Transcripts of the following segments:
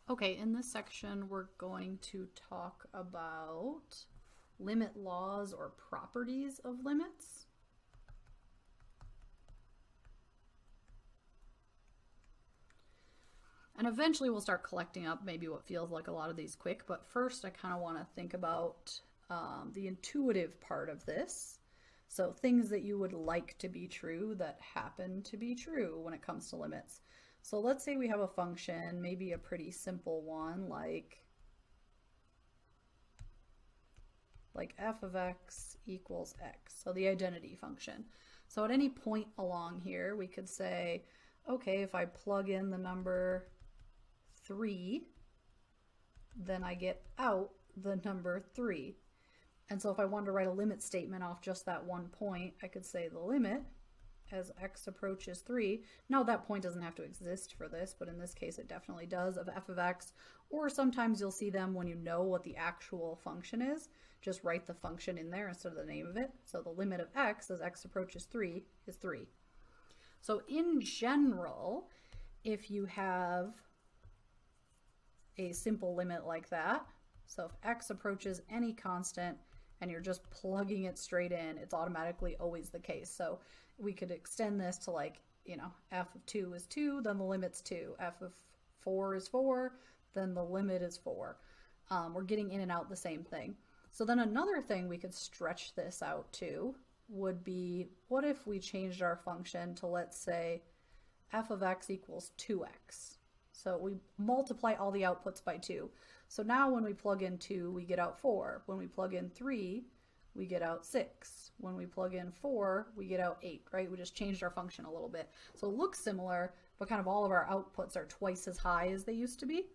Okay, in this section, we're going to talk about limit laws or properties of limits. And eventually we'll start collecting up maybe what feels like a lot of these quick, but first I kind of want to think about the intuitive part of this. So things that you would like to be true that happen to be true when it comes to limits. So let's say we have a function, maybe a pretty simple one like f of x equals x, so the identity function. So at any point along here, we could say, okay, if I plug in the number 3, then I get out the number 3. And so if I wanted to write a limit statement off just that one point, I could say the limit as x approaches 3. Now that point doesn't have to exist for this, but in this case it definitely does, of f of x. Or sometimes you'll see them when you know what the actual function is. Just write the function in there instead of the name of it. So the limit of x as x approaches 3 is 3. So in general, if you have a simple limit like that, so if x approaches any constant and you're just plugging it straight in, it's automatically always the case. So we could extend this to like, f of 2 is 2, then the limit's 2. F of 4 is 4, then the limit is 4. We're getting in and out the same thing. So then another thing we could stretch this out to would be, what if we changed our function to, let's say, f of x equals 2x. So we multiply all the outputs by 2. So now when we plug in 2, we get out 4. When we plug in 3, we get out 6. When we plug in 4, we get out 8, right? We just changed our function a little bit. So it looks similar, but kind of all of our outputs are twice as high as they used to be.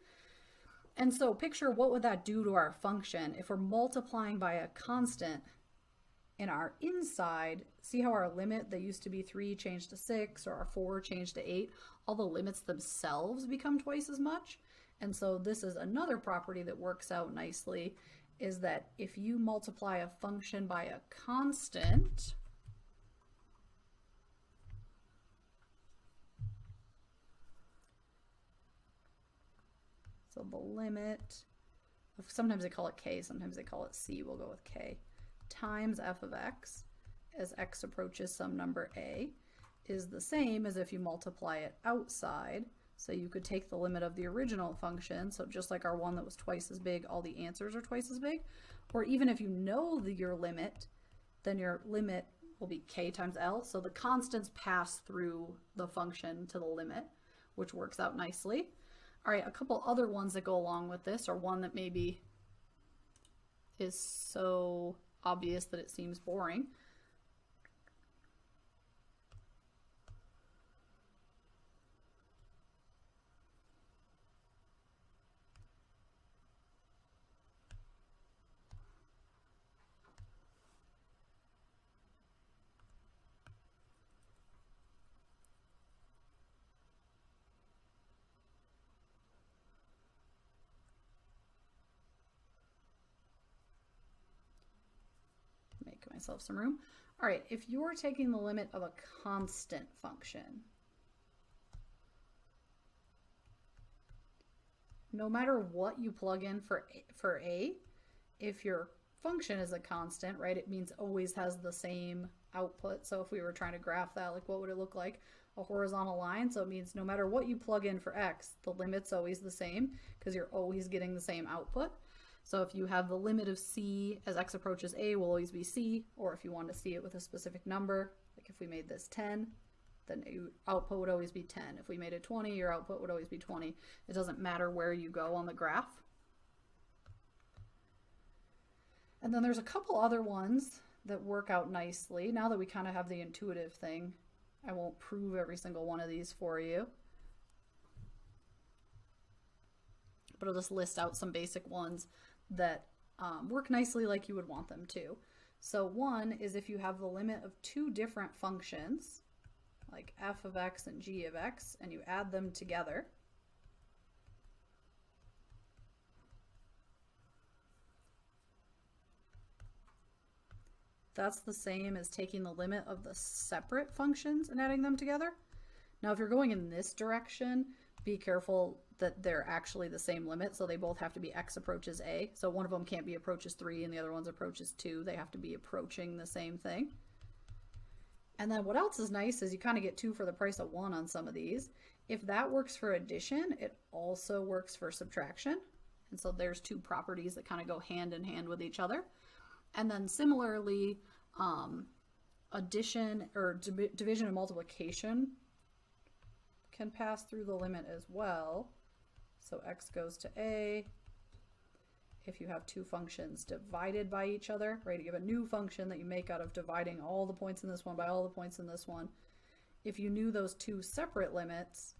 And so picture, what would that do to our function if we're multiplying by a constant in our inside? See how our limit that used to be 3 changed to 6, or our 4 changed to 8? All the limits themselves become twice as much. And so this is another property that works out nicely, is that if you multiply a function by a constant, so the limit of, sometimes they call it k, sometimes they call it c, we'll go with k, times f of x as x approaches some number a is the same as if you multiply it outside. So you could take the limit of the original function, so just like our one that was twice as big, all the answers are twice as big. Or even if you know your limit, then your limit will be k times l. So the constants pass through the function to the limit, which works out nicely. All right, a couple other ones that go along with this, or one that maybe is so obvious that it seems boring. Make myself some room. All right, if you're taking the limit of a constant function, no matter what you plug in for a, if your function is a constant, right, it means always has the same output. So if we were trying to graph that, like what would it look like? A horizontal line. So it means no matter what you plug in for x, the limit's always the same because you're always getting the same output. So if you have the limit of c as x approaches a will always be c, or if you want to see it with a specific number, like if we made this 10, then your output would always be 10. If we made it 20, your output would always be 20. It doesn't matter where you go on the graph. And then there's a couple other ones that work out nicely. Now that we kind of have the intuitive thing, I won't prove every single one of these for you, but I'll just list out some basic ones that work nicely like you would want them to. So one is if you have the limit of two different functions, like f of x and g of x, and you add them together. That's the same as taking the limit of the separate functions and adding them together. Now, if you're going in this direction, be careful that they're actually the same limit. So they both have to be x approaches a. So one of them can't be approaches 3 and the other one's approaches 2. They have to be approaching the same thing. And then what else is nice is you kind of get 2 for the price of 1 on some of these. If that works for addition, it also works for subtraction. And so there's 2 properties that kind of go hand in hand with each other. And then similarly, addition or division and multiplication can pass through the limit as well. So x goes to a. If you have 2 functions divided by each other, right? You have a new function that you make out of dividing all the points in this one by all the points in this one. If you knew those 2 separate limits,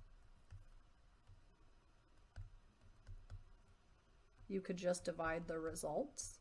you could just divide the results.